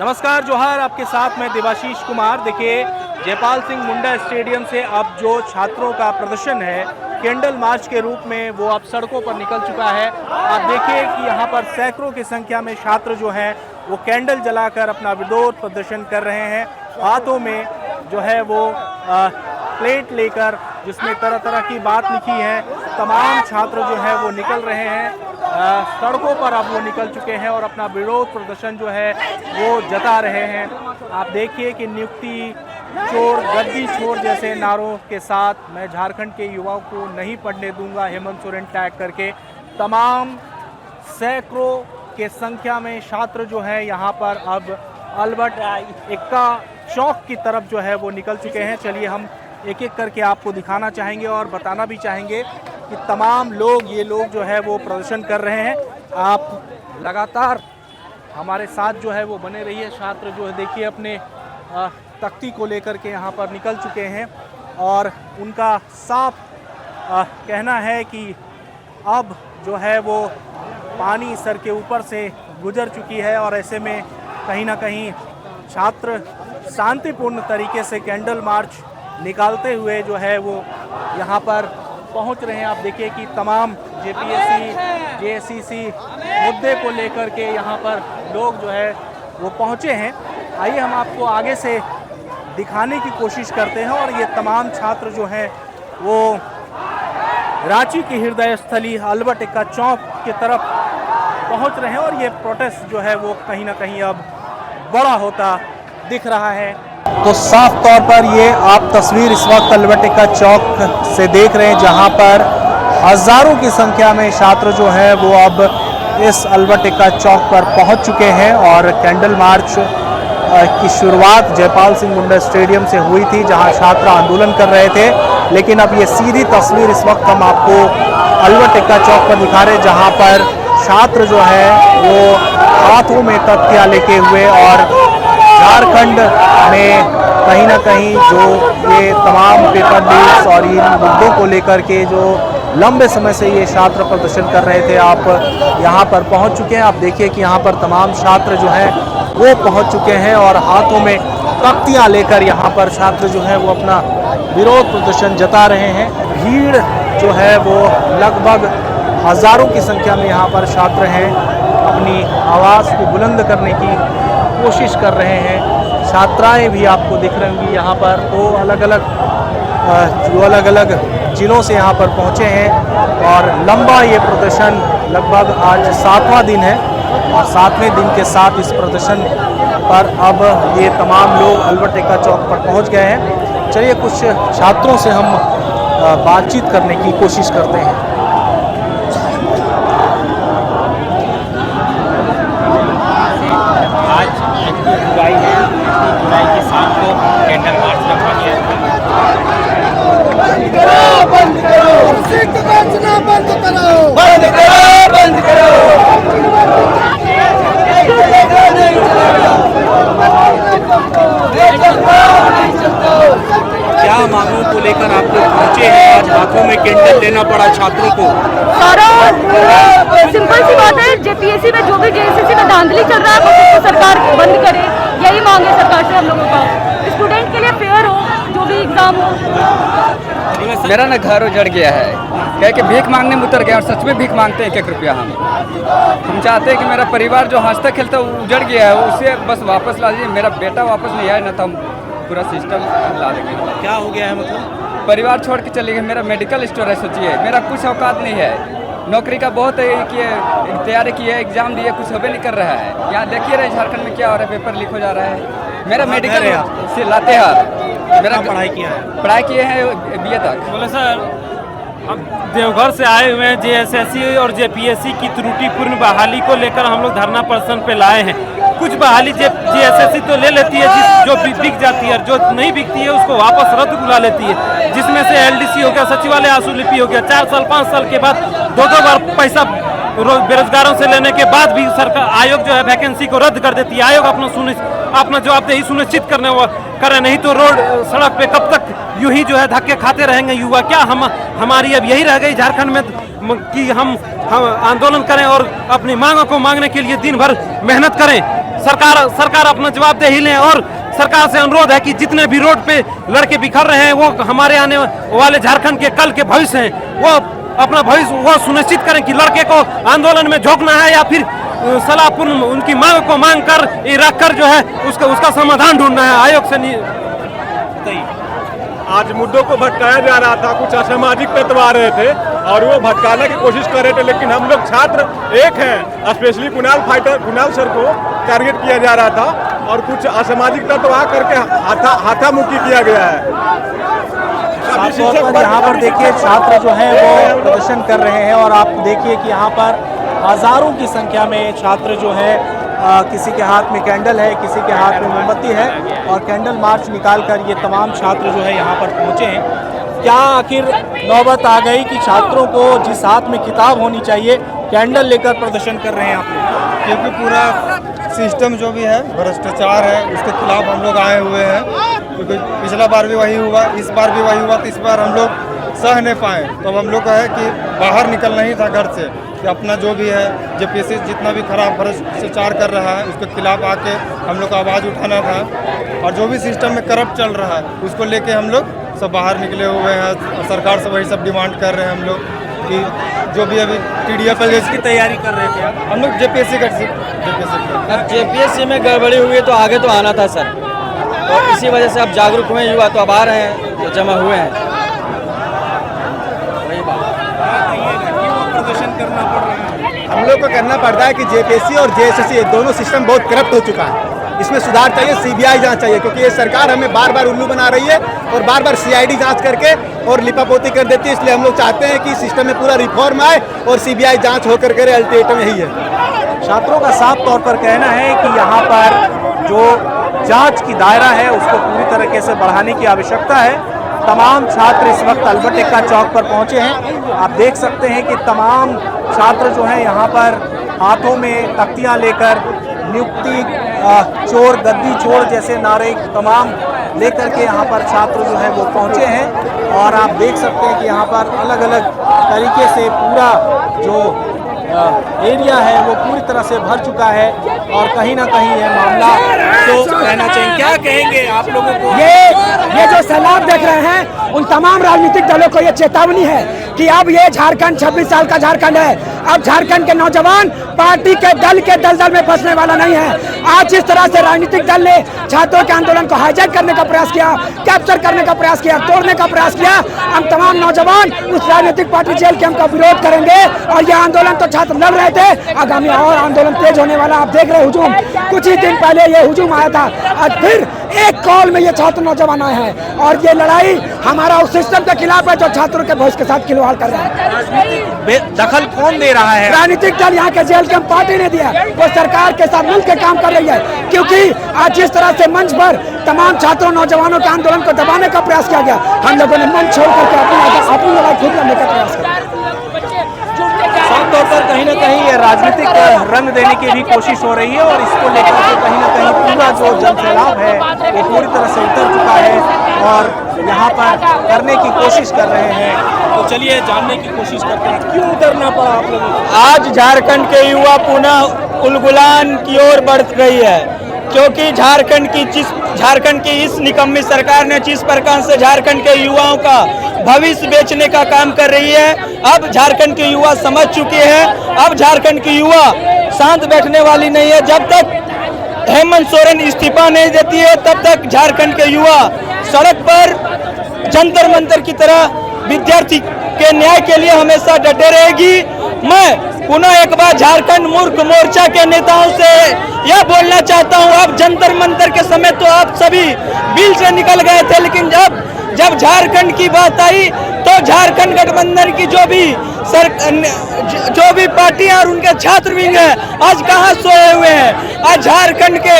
नमस्कार, जोहार। आपके साथ मैं देवाशीष कुमार। देखिए, जयपाल सिंह मुंडा स्टेडियम से अब जो छात्रों का प्रदर्शन है कैंडल मार्च के रूप में, वो अब सड़कों पर निकल चुका है। आप देखिए कि यहाँ पर सैकड़ों की संख्या में छात्र जो हैं वो कैंडल जलाकर अपना विरोध प्रदर्शन कर रहे हैं। हाथों में जो है वो प्लेट लेकर जिसमें तरह तरह की बात लिखी है, तमाम छात्र जो है वो निकल रहे हैं। सड़कों पर अब वो निकल चुके हैं और अपना विरोध प्रदर्शन जो है वो जता रहे हैं। आप देखिए कि नियुक्ति चोर, गद्दी छोड़ जैसे नारों के साथ मैं झारखंड के युवाओं को नहीं पढ़ने दूंगा, हेमंत सोरेन टैग करके तमाम सैकड़ों के संख्या में छात्र जो है यहाँ पर अब अल्बर्ट एक्का चौक की तरफ जो है वो निकल चुके हैं। चलिए हम एक एक करके आपको दिखाना चाहेंगे और बताना भी चाहेंगे कि तमाम लोग जो है वो प्रदर्शन कर रहे हैं। आप लगातार हमारे साथ जो है वो बने रहिए। छात्र जो है देखिए अपने तख्ती को लेकर के यहाँ पर निकल चुके हैं और उनका साफ कहना है कि अब जो है वो पानी सर के ऊपर से गुजर चुकी है और ऐसे में कहीं ना कहीं छात्र शांतिपूर्ण तरीके से कैंडल मार्च निकालते हुए जो है वो यहाँ पर पहुँच रहे हैं। आप देखिए कि तमाम जेपीएससी, जेएससीसी मुद्दे को लेकर के यहाँ पर लोग जो है वो पहुँचे हैं। आइए हम आपको आगे से दिखाने की कोशिश करते हैं। और ये तमाम छात्र जो हैं वो रांची की हृदय स्थली अल्बर्ट एक्का चौक की तरफ पहुँच रहे हैं और ये प्रोटेस्ट जो है वो कहीं ना कहीं अब बड़ा होता दिख रहा है। तो साफ तौर पर ये आप तस्वीर इस वक्त अल्बर्ट एक्का चौक से देख रहे हैं, जहां पर हजारों की संख्या में छात्र जो है वो अब इस अल्बर्ट एक्का चौक पर पहुंच चुके हैं। और कैंडल मार्च की शुरुआत जयपाल सिंह मुंडा स्टेडियम से हुई थी, जहां छात्र आंदोलन कर रहे थे। लेकिन अब ये सीधी तस्वीर इस वक्त हम आपको अल्बर्ट एक्का चौक पर दिखा रहे हैं, जहाँ पर छात्र जो है वो हाथों में तख्तियाँ लेके हुए और झारखंड में कहीं ना कहीं जो ये तमाम पेपर लीक्स और इन मुद्दों को लेकर के जो लंबे समय से ये छात्र प्रदर्शन कर रहे थे, आप यहाँ पर पहुँच चुके हैं। आप देखिए कि यहाँ पर तमाम छात्र जो हैं वो पहुँच चुके हैं और हाथों में तख्तियाँ लेकर यहाँ पर छात्र जो है वो अपना विरोध प्रदर्शन जता रहे हैं। भीड़ जो है वो लगभग हज़ारों की संख्या में यहाँ पर छात्र हैं, अपनी आवाज़ को बुलंद करने की कोशिश कर रहे हैं। छात्राएं भी आपको दिख रही होंगी यहाँ पर, तो अलग अलग जिलों से यहाँ पर पहुँचे हैं और लंबा ये प्रदर्शन लगभग आज 7वां दिन है और 7वें दिन के साथ इस प्रदर्शन पर अब ये तमाम लोग अल्बर्ट एक्का चौक पर पहुँच गए हैं। चलिए कुछ छात्रों से हम बातचीत करने की कोशिश करते हैं। जुलाई है, जुलाई की शाम को कैंडल मार्च रखा गया है। बंद करो, सीट बेचना बंद करो, बंद करो, बंद करो। क्या मांगों को लेकर आप लोग पहुँचे हैं? आज हाथों में कैंडल लेना पड़ा छात्रों को। सिंपल सी बात है, जेपीएससी में जो भी जेएससीसी में धांधली चल रहा है उसको सरकार बंद करे, यही मांग है सरकार से हम लोगों का। स्टूडेंट के लिए फेयर हो, जो भी एग्जाम हो। मेरा ना घर उजड़ गया है, क्या कि भीख मांगने में उतर गया और सच में भीख मांगते हैं 1-1 रुपया। हम चाहते हैं कि मेरा परिवार जो हंसता खेलता उजड़ गया है उसे बस वापस ला दीजिए। मेरा बेटा वापस नहीं आया, ना तो हम पूरा सिस्टम ला देंगे। क्या हो गया है मतलब? परिवार छोड़ के चले गए। मेरा मेडिकल स्टोर है, सोचिए मेरा कुछ औकात नहीं है। नौकरी का बहुत तैयारी की है, एग्जाम दिए, कुछ होबे नहीं कर रहा है। यहाँ देखिए रहे झारखंड में क्या हो रहा है, पेपर लीक हो जा रहा है। मेरा मेडिकल से लातेहार मेरा पढ़ाई किया है? पढ़ाई किए हैं BA तक। बोले सर, हम देवघर से आए हुए हैं। जेएसएससी और जेपीएससी की त्रुटिपूर्ण बहाली को लेकर हम लोग धरना प्रदर्शन पे लाए हैं। कुछ बहाली जेएसएससी तो ले लेती है, जो बिक जाती है, जो नहीं बिकती है उसको वापस रद्द बुला लेती है। जिसमें से LDC हो गया, सचिवालय आशुलिपि हो गया। 4 साल 5 साल के बाद 2-2 बार पैसा बेरोजगारों से लेने के बाद भी सरकार आयोग जो है वैकेंसी को रद्द कर देती है। आयोग अपना जवाबदेही सुनिश्चित करे, नहीं तो रोड सड़क पे कब तक यूं ही जो है धक्के खाते रहेंगे युवा। क्या हमारी अब यही रह गई झारखंड में कि हम आंदोलन करें और अपनी मांगों को मांगने के लिए दिन भर मेहनत करें? सरकार अपना जवाबदेही लें। और सरकार से अनुरोध है कि जितने भी रोड पे लड़के बिखर रहे हैं वो हमारे आने वाले झारखंड के कल के भविष्य हैं, वो अपना भविष्य वो सुनिश्चित करें कि लड़के को आंदोलन में झोंकना है या फिर सलाहपूर्ण उनकी मांग को मांग कर रख कर जो है उसका समाधान ढूंढना है आयोग से। आज मुद्दों को भटकाया जा रहा था, कुछ असामाजिक तत्व आ रहे थे और वो भटकाने की कोशिश कर रहे थे, लेकिन हम लोग छात्र एक हैं। स्पेशली कुणाल सर को टारगेट किया जा रहा था और कुछ असामाजिक तत्व आ करके हाथामुक्की किया गया है। साफ तौर पर यहाँ पर देखिए छात्र जो हैं वो प्रदर्शन कर रहे हैं और आप देखिए कि यहाँ पर हजारों की संख्या में छात्र जो है किसी के हाथ में कैंडल है, किसी के हाथ में मोमबत्ती है और कैंडल मार्च निकालकर ये तमाम छात्र जो है यहाँ पर पहुँचे हैं। क्या आखिर नौबत आ गई कि छात्रों को जिस हाथ में किताब होनी चाहिए कैंडल लेकर प्रदर्शन कर रहे हैं आप लोग? क्योंकि पूरा सिस्टम जो भी है भ्रष्टाचार है, उसके खिलाफ हम लोग आए हुए हैं। क्योंकि पिछला बार भी वही हुआ, इस बार भी वही हुआ, तो इस बार हम लोग सह नहीं पाए। तो अब हम लोग का है कि बाहर निकलना ही था घर से, कि अपना जो भी है जेपीएससी जितना भी खराब भ्रष्टाचार कर रहा है उसके खिलाफ आके हम लोग को आवाज़ उठाना था। और जो भी सिस्टम में करप्ट चल रहा है उसको लेके हम लोग सब बाहर निकले हुए हैं और सरकार से वही सब डिमांड कर रहे हैं हम लोग कि जो भी अभी TDF की तैयारी कर रहे थे आप? हम लोग जेपीएससी अब जेपीएससी में गड़बड़ी हुई है तो आगे तो आना था सर, तो इसी वजह से अब जागरूक हुए युवा, तो अब आ रहे हैं, तो जमा हुए हैं। प्रदर्शन करना पड़ रहा है? हम लोग को करना पड़ता है कि जेपीएससी और जेएसएससी दोनों सिस्टम बहुत करप्ट हो चुका है। इसमें सुधार चाहिए, सीबीआई जांच चाहिए, क्योंकि ये सरकार हमें बार बार उल्लू बना रही है और बार बार सीआईडी जांच करके और लिपापोती कर देती है। इसलिए हम लोग चाहते हैं कि सिस्टम में पूरा रिफॉर्म आए और सीबीआई जांच होकर करे, अल्टीमेटम यही है। छात्रों का साफ तौर पर कहना है कि यहाँ पर जो जांच की दायरा है उसको पूरी तरीके से बढ़ाने की आवश्यकता है। तमाम छात्र इस वक्त अल्बर्ट एक्का चौक पर पहुंचे हैं। आप देख सकते हैं कि तमाम छात्र जो हैं यहाँ पर हाथों में तख्तियाँ लेकर नियुक्ति चोर गद्दी चोर जैसे नारे तमाम लेकर के यहाँ पर छात्र जो हैं वो पहुँचे हैं। और आप देख सकते हैं कि यहाँ पर अलग अलग तरीके से पूरा जो एरिया है वो पूरी तरह से भर चुका है और कहीं ना कहीं यह मामला तो रहना चाहिए। क्या कहेंगे आप लोगों को? ये जो सैलाब देख रहे हैं उन तमाम राजनीतिक दलों को ये चेतावनी है कि अब ये झारखंड 26 साल का झारखंड है। अब झारखंड के नौजवान पार्टी के दलदल में फंसने वाला नहीं है। आज जिस तरह से राजनीतिक दल ने छात्रों के आंदोलन को हाईजैक करने का प्रयास किया, कैप्चर करने का प्रयास किया, तोड़ने का प्रयास किया, हम तमाम नौजवान उस राजनीतिक पार्टी जेल कैंप का विरोध करेंगे। और यह आंदोलन तो छात्र लड़ रहे थे, आगामी और आंदोलन तेज होने वाला। आप देख रहे हुजूम, कुछ ही दिन पहले ये हुजूम आया था, आज फिर एक कॉल में ये छात्र नौजवान आए हैं और ये लड़ाई हमारा उस सिस्टम के खिलाफ है जो छात्रों के भविष्य के साथ खिलवाड़ कर रहा है। दखल कौन दे रहा है? राजनीतिक दल, यहाँ के जेल कैंप पार्टी ने दिया, वो सरकार के साथ मिलकर काम कर रही है। क्योंकि आज जिस तरह से मंच पर तमाम छात्रों नौजवानों के आंदोलन को दबाने का प्रयास किया गया, हम लोगों ने मंच छोड़ करके अपनी लड़ाई खुद लड़ने का प्रयास किया। साफ तौर पर कहीं ना कहीं ये राजनीतिक रंग देने की भी कोशिश हो रही है और इसको लेकर के कहीं ना कहीं पूरा जो जनसैलाब है वो पूरी तरह से उतर चुका है और यहाँ पर करने की कोशिश कर रहे हैं। तो चलिए जानने की कोशिश करते हैं क्यों उतरना पड़ा आप लोगों को। आज झारखंड के युवा पुनः उलगुलान की ओर बढ़ रही है, क्योंकि झारखंड की इस निकम्मी सरकार ने जिस प्रकार से झारखंड के युवाओं का भविष्य बेचने का काम कर रही है, अब झारखंड के युवा समझ चुके हैं। अब झारखंड की युवा शांत बैठने वाली नहीं है। जब तक हेमंत सोरेन इस्तीफा नहीं देती है तब तक झारखंड के युवा सड़क पर जंतर मंतर की तरह विद्यार्थी के न्याय के लिए हमेशा डटे रहेगी। मैं पुनः एक बार झारखंड मूर्ख मोर्चा के नेताओं से यह बोलना चाहता हूं, अब जंतर मंतर के समय तो आप सभी बिल से निकल गए थे, लेकिन जब झारखंड की बात आई तो झारखंड गठबंधन की जो भी पार्टियां और उनके छात्र विंग हैं आज कहां सोए हुए हैं। आज झारखंड के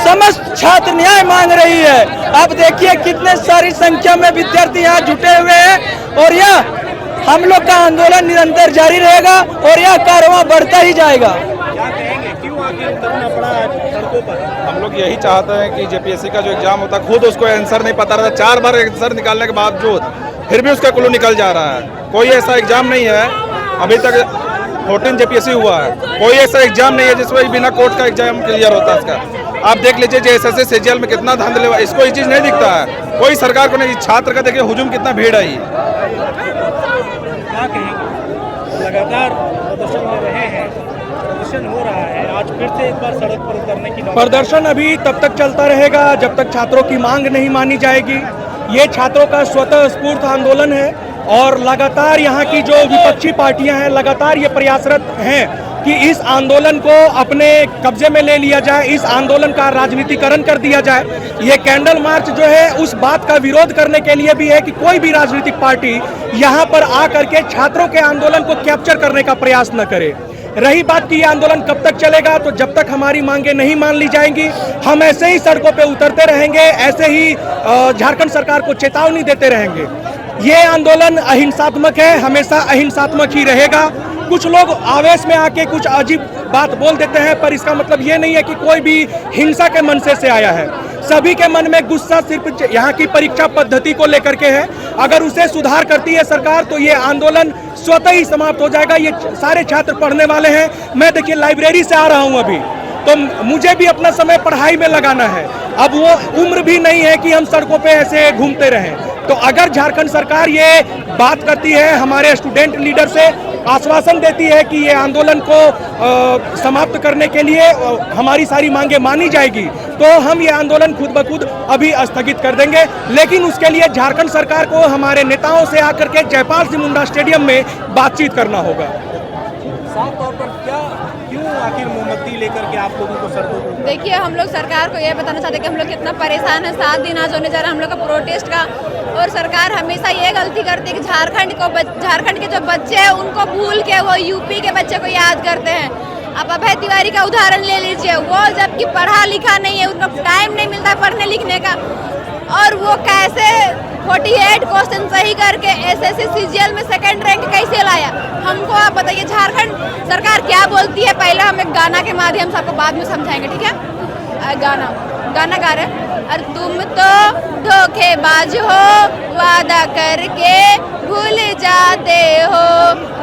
समस्त छात्र न्याय मांग रही है। अब देखिए कितने सारी संख्या में विद्यार्थी यहाँ जुटे हुए हैं और यह हम लोग का आंदोलन निरंतर जारी रहेगा और यह कारवां बढ़ता ही जाएगा। क्या कहेंगे क्यों आगे उतरना पड़ा सड़कों पर? हम लोग यही चाहते हैं कि जेपीएससी का जो एग्जाम होता है खुद उसको आंसर नहीं पता रहता, 4 बार आंसर निकालने के बावजूद फिर भी उसका कुल्लू निकल जा रहा है। कोई ऐसा एग्जाम नहीं है अभी तक 14 जेपीएससी हुआ है, कोई ऐसा एग्जाम नहीं है जिसमें बिना कोर्ट का एग्जाम क्लियर होता है इसका। आप देख लीजिए जेएसएससी सीजीएल में कितना धांधली हुआ, इसको ये चीज़ नहीं दिखता है, कोई सरकार को नहीं। छात्र का देखिए हुजूम कितना भीड़ है। क्या कहेंगे, लगातार प्रदर्शन में रहे हैं, प्रदर्शन हो रहा है, आज फिर से एक बार सड़क पर उतरने की प्रदर्शन अभी तब तक चलता रहेगा जब तक छात्रों की मांग नहीं मानी जाएगी। ये छात्रों का स्वतः स्फूर्त आंदोलन है और लगातार यहाँ की जो विपक्षी पार्टियां हैं लगातार ये प्रयासरत हैं कि इस आंदोलन को अपने कब्जे में ले लिया जाए, इस आंदोलन का राजनीतिकरण कर दिया जाए। ये कैंडल मार्च जो है उस बात का विरोध करने के लिए भी है कि कोई भी राजनीतिक पार्टी यहाँ पर आकर के छात्रों के आंदोलन को कैप्चर करने का प्रयास न करे। रही बात कि ये आंदोलन कब तक चलेगा, तो जब तक हमारी मांगे नहीं मान ली जाएंगी हम ऐसे ही सड़कों पे उतरते रहेंगे, ऐसे ही झारखंड सरकार को चेतावनी देते रहेंगे। ये आंदोलन अहिंसात्मक है, हमेशा अहिंसात्मक ही रहेगा। कुछ लोग आवेश में आके कुछ अजीब बात बोल देते हैं, पर इसका मतलब ये नहीं है कि कोई भी हिंसा के मनसे से आया है। सभी के मन में गुस्सा सिर्फ यहाँ की परीक्षा पद्धति को लेकर के है। अगर उसे सुधार करती है सरकार तो ये आंदोलन स्वतः ही समाप्त हो जाएगा। ये सारे छात्र पढ़ने वाले हैं। मैं देखिए लाइब्रेरी से आ रहा हूँ अभी, तो मुझे भी अपना समय पढ़ाई में लगाना है। अब वो उम्र भी नहीं है कि हम सड़कों पे ऐसे घूमते रहें। तो अगर झारखंड सरकार ये बात करती है, हमारे स्टूडेंट लीडर से आश्वासन देती है कि ये आंदोलन को समाप्त करने के लिए हमारी सारी मांगे मानी जाएगी, तो हम ये आंदोलन खुद ब खुद अभी स्थगित कर देंगे। लेकिन उसके लिए झारखंड सरकार को हमारे नेताओं से आकर के जयपाल सिंह मुंडा स्टेडियम में बातचीत करना होगा। साफ तौर पर क्यों आखिर मोमबत्ती लेकर के आप लोगों को सड़कों पर? देखिए, हम लोग सरकार को यह बताना चाहते हैं कि हम लोग कितना परेशान है। 7 दिन आज होने जा रहा है हम लोग का प्रोटेस्ट का, और सरकार हमेशा ये गलती करती है कि झारखंड के जो बच्चे हैं उनको भूल के वो यूपी के बच्चे को याद करते हैं। अब अभय तिवारी का उदाहरण ले लीजिए, वो जबकि पढ़ा लिखा नहीं है, उनको टाइम नहीं मिलता पढ़ने लिखने का, और वो कैसे 48 क्वेश्चन सही करके एसएससी सीजीएल में 2nd रैंक कैसे लाया। हमको आप बताइए झारखंड सरकार क्या बोलती है। पहले हम एक गाना के माध्यम से आपको बाद में समझाएंगे, ठीक है। गाना गा रहे। और तुम तो धोखेबाज हो, वादा करके भूल जाते हो,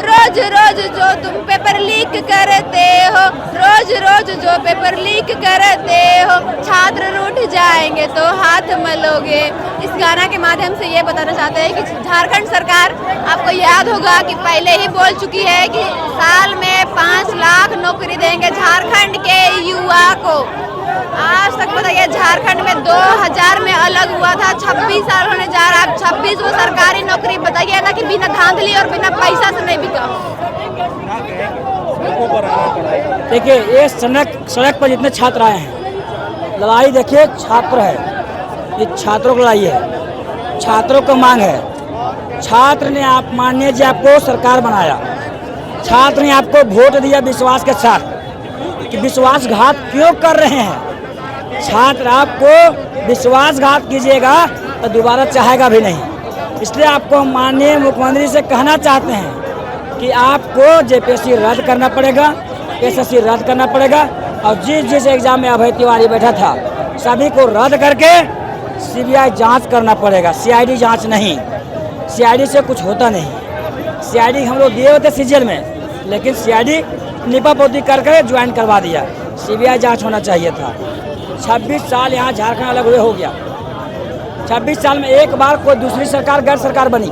रोज रोज जो तुम पेपर लीक करते हो, रोज रोज जो पेपर लीक करते हो, छात्र रूठ जाएंगे तो हाथ मलोगे। इस गाना के माध्यम से ये बताना चाहते हैं कि झारखंड सरकार, आपको याद होगा कि पहले ही बोल चुकी है कि साल में 5 लाख नौकरी देंगे झारखंड के युवा को। आज तक बताइए झारखंड में 2000 में अलग हुआ था, 26 साल होने जा रहा है। 26 वो सरकारी नौकरी बताइए ना कि बिना धांधली और बिना पैसा से नहीं बिका। देखिए ये सड़क पर जितने छात्र आए हैं, लड़ाई देखिए छात्र है, ये छात्रों की लड़ाई है, छात्रों को मांग है। छात्र ने आप माननीय जी आपको सरकार बनाया, छात्र ने आपको वोट दिया विश्वास के साथ कि विश्वासघात क्यों कर रहे हैं। छात्र आपको विश्वासघात कीजिएगा तो दोबारा चाहेगा भी नहीं। इसलिए आपको माननीय मुख्यमंत्री से कहना चाहते हैं कि आपको जेपीएससी रद्द करना पड़ेगा, एसएससी रद्द करना पड़ेगा, और जिस एग्जाम में अभय तिवारी बैठा था सभी को रद्द करके सीबीआई जांच करना पड़ेगा, सीआईडी जांच नहीं। सीआईडी से कुछ होता नहीं। सीआईडी हम लोग दिए होते सीजीएल में, लेकिन सीआईडी निपापोती करके ज्वाइन करवा दिया। सीबीआई जांच होना चाहिए था। 26 साल यहाँ झारखंड अलग हुए हो गया। 26 साल में एक बार कोई दूसरी सरकार गैर सरकार बनी,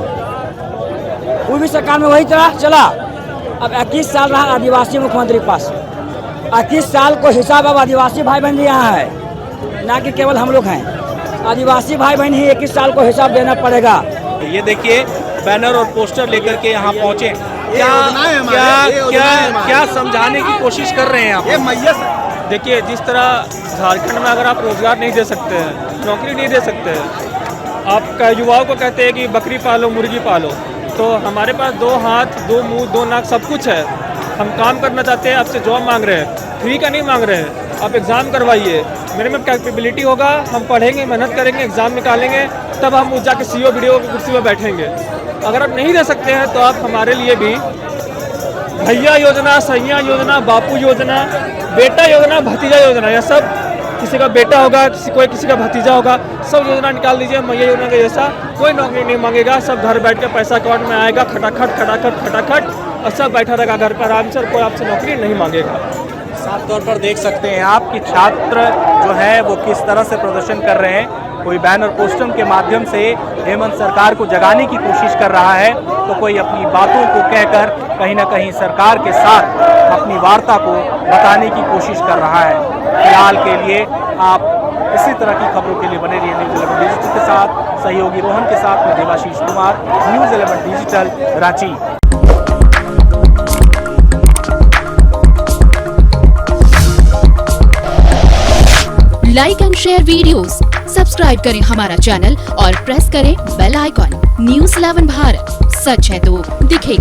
कोई भी सरकार में वही तरह चला। अब 21 साल रहा आदिवासी मुख्यमंत्री के पास। 21 साल को हिसाब अब आदिवासी भाई बहन यहाँ है, ना कि केवल हम लोग हैं। आदिवासी भाई बहन ही 21 साल को हिसाब देना पड़ेगा। ये देखिए बैनर और पोस्टर लेकर के यहाँ पहुँचे, क्या समझाने की कोशिश कर रहे हैं आप? देखिए, जिस तरह झारखंड में अगर आप रोजगार नहीं दे सकते हैं, नौकरी नहीं दे सकते हैं, आप युवाओं को कहते हैं कि बकरी पालो मुर्गी पालो, तो हमारे पास 2 हाथ 2 मुंह 2 नाक सब कुछ है। हम काम करना चाहते हैं, आपसे जॉब मांग रहे हैं, फ्री का नहीं मांग रहे हैं। आप एग्ज़ाम करवाइए, मेरे में कैपेबिलिटी होगा, हम पढ़ेंगे, मेहनत करेंगे, एग्ज़ाम निकालेंगे, तब हम उस जाके सीओ वीडियो की कुर्सी पर बैठेंगे। अगर आप नहीं दे सकते हैं तो आप हमारे लिए भी भैया योजना, सैया योजना, बापू योजना, बेटा योजना, भतीजा योजना, यह सब किसी का बेटा होगा, किसी का भतीजा होगा, सब योजना निकाल दीजिए। मैया योजना का जैसा कोई नौकरी नहीं मांगेगा, सब घर बैठ के पैसा अकाउंट में आएगा, खटाखट खटाखट खटाखट। और सब बैठा रहेगा घर पर आराम से, कोई आपसे नौकरी नहीं मांगेगा। साफ तौर पर देख सकते हैं आप कि छात्र जो है वो किस तरह से प्रदर्शन कर रहे हैं। कोई बैनर पोस्टर के माध्यम से हेमंत सरकार को जगाने की कोशिश कर रहा है, तो कोई अपनी बातों को कहकर कहीं ना कहीं सरकार के साथ अपनी वार्ता को बताने की कोशिश कर रहा है। फिलहाल के लिए आप इसी तरह की खबरों के लिए बने रहिए न्यूज़ 11 डिजिटल के साथ। सहयोगी रोहन के साथ में Devashish Kumar, news 11 digital, Ranchi. Like and share videos, subscribe करें हमारा चैनल और प्रेस करें बेल आइकॉन। न्यूज़ 11 भारत, सच है तो दिखेगा।